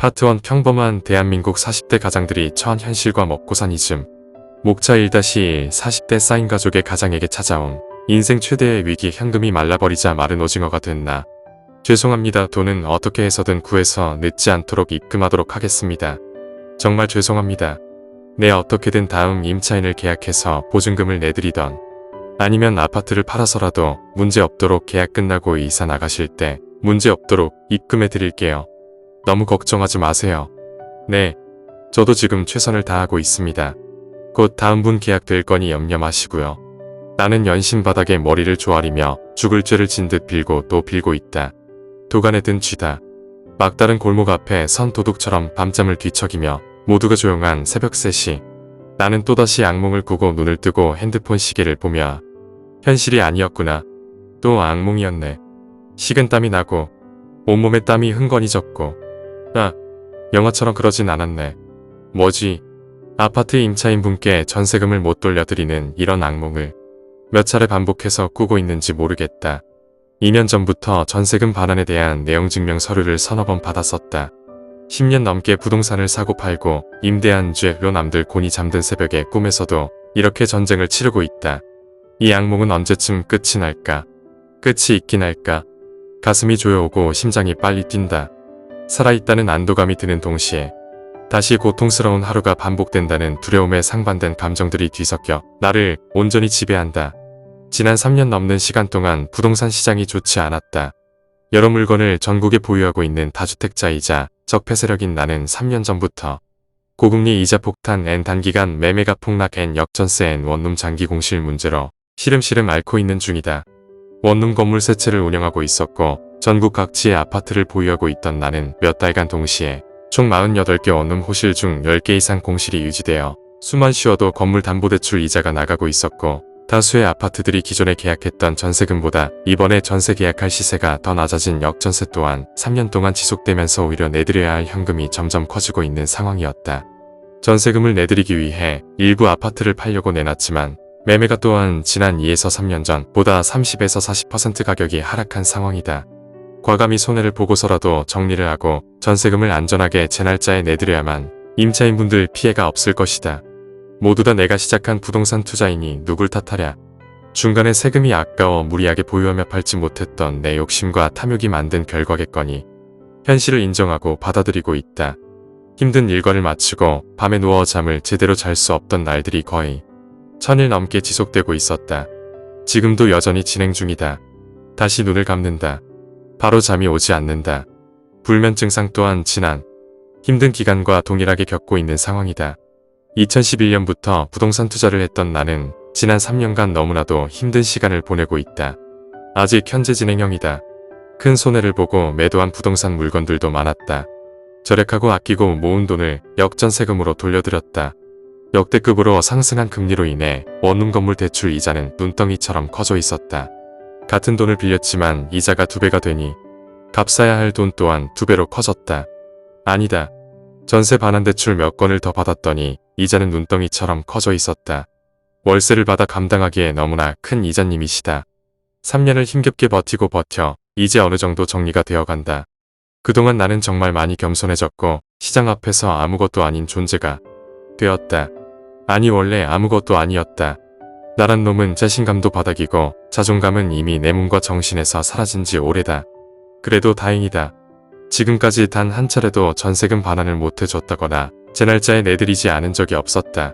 파트 1 평범한 대한민국 40대 가장들이 처한 현실과 먹고산 이즘. 목차 1-1 40대 쌓인 가족의 가장에게 찾아온 인생 최대의 위기. 현금이 말라버리자 마른 오징어가 된 나. 죄송합니다. 돈은 어떻게 해서든 구해서 늦지 않도록 입금하도록 하겠습니다. 정말 죄송합니다. 네, 어떻게든 다음 임차인을 계약해서 보증금을 내드리던 아니면 아파트를 팔아서라도 문제 없도록 계약 끝나고 이사 나가실 때 문제 없도록 입금해 드릴게요. 너무 걱정하지 마세요. 네, 저도 지금 최선을 다하고 있습니다. 곧 다음 분 계약될 거니 염려 마시고요. 나는 연신 바닥에 머리를 조아리며 죽을 죄를 진 듯 빌고 또 빌고 있다. 도간에 든 쥐다. 막다른 골목 앞에 선 도둑처럼 밤잠을 뒤척이며 모두가 조용한 새벽 3시. 나는 또다시 악몽을 꾸고 눈을 뜨고 핸드폰 시계를 보며 현실이 아니었구나. 또 악몽이었네. 식은땀이 나고 온몸에 땀이 흥건히 젖고 영화처럼 그러진 않았네. 뭐지? 아파트 임차인 분께 전세금을 못 돌려드리는 이런 악몽을 몇 차례 반복해서 꾸고 있는지 모르겠다. 2년 전부터 전세금 반환에 대한 내용증명 서류를 서너 번 받았었다. 10년 넘게 부동산을 사고 팔고 임대한 죄로 남들 곤히 잠든 새벽에 꿈에서도 이렇게 전쟁을 치르고 있다. 이 악몽은 언제쯤 끝이 날까? 끝이 있긴 할까? 가슴이 조여오고 심장이 빨리 뛴다. 살아있다는 안도감이 드는 동시에 다시 고통스러운 하루가 반복된다는 두려움에 상반된 감정들이 뒤섞여 나를 온전히 지배한다. 지난 3년 넘는 시간 동안 부동산 시장이 좋지 않았다. 여러 물건을 전국에 보유하고 있는 다주택자이자 적폐 세력인 나는 3년 전부터 고금리 이자 폭탄 N 단기간 매매가 폭락 N 역전세 N 원룸 장기 공실 문제로 시름시름 앓고 있는 중이다. 원룸 건물 세 채를 운영하고 있었고 전국 각지의 아파트를 보유하고 있던 나는 몇 달간 동시에 총 48개 원룸 호실 중 10개 이상 공실이 유지되어 수만 쉬어도 건물 담보대출 이자가 나가고 있었고 다수의 아파트들이 기존에 계약했던 전세금보다 이번에 전세 계약할 시세가 더 낮아진 역전세 또한 3년 동안 지속되면서 오히려 내드려야 할 현금이 점점 커지고 있는 상황이었다. 전세금을 내드리기 위해 일부 아파트를 팔려고 내놨지만 매매가 또한 지난 2에서 3년 전보다 30에서 40% 가격이 하락한 상황이다. 과감히 손해를 보고서라도 정리를 하고 전세금을 안전하게 제 날짜에 내드려야만 임차인분들 피해가 없을 것이다. 모두 다 내가 시작한 부동산 투자이니 누굴 탓하랴. 중간에 세금이 아까워 무리하게 보유하며 팔지 못했던 내 욕심과 탐욕이 만든 결과겠거니 현실을 인정하고 받아들이고 있다. 힘든 일과를 마치고 밤에 누워 잠을 제대로 잘 수 없던 날들이 거의 1000일 넘게 지속되고 있었다. 지금도 여전히 진행 중이다. 다시 눈을 감는다. 바로 잠이 오지 않는다. 불면 증상 또한 지난 힘든 기간과 동일하게 겪고 있는 상황이다. 2011년부터 부동산 투자를 했던 나는 지난 3년간 너무나도 힘든 시간을 보내고 있다. 아직 현재 진행형이다. 큰 손해를 보고 매도한 부동산 물건들도 많았다. 절약하고 아끼고 모은 돈을 역전세금으로 돌려드렸다. 역대급으로 상승한 금리로 인해 원룸 건물 대출 이자는 눈덩이처럼 커져 있었다. 같은 돈을 빌렸지만 이자가 2배가 되니 갚아야 할 돈 또한 2배로 커졌다. 아니다. 전세 반환 대출 몇 건을 더 받았더니 이자는 눈덩이처럼 커져 있었다. 월세를 받아 감당하기에 너무나 큰 이자님이시다. 3년을 힘겹게 버티고 버텨 이제 어느 정도 정리가 되어간다. 그동안 나는 정말 많이 겸손해졌고 시장 앞에서 아무것도 아닌 존재가 되었다. 아니 원래 아무것도 아니었다. 나란 놈은 자신감도 바닥이고 자존감은 이미 내 몸과 정신에서 사라진 지 오래다. 그래도 다행이다. 지금까지 단 한 차례도 전세금 반환을 못 해줬다거나 제 날짜에 내드리지 않은 적이 없었다.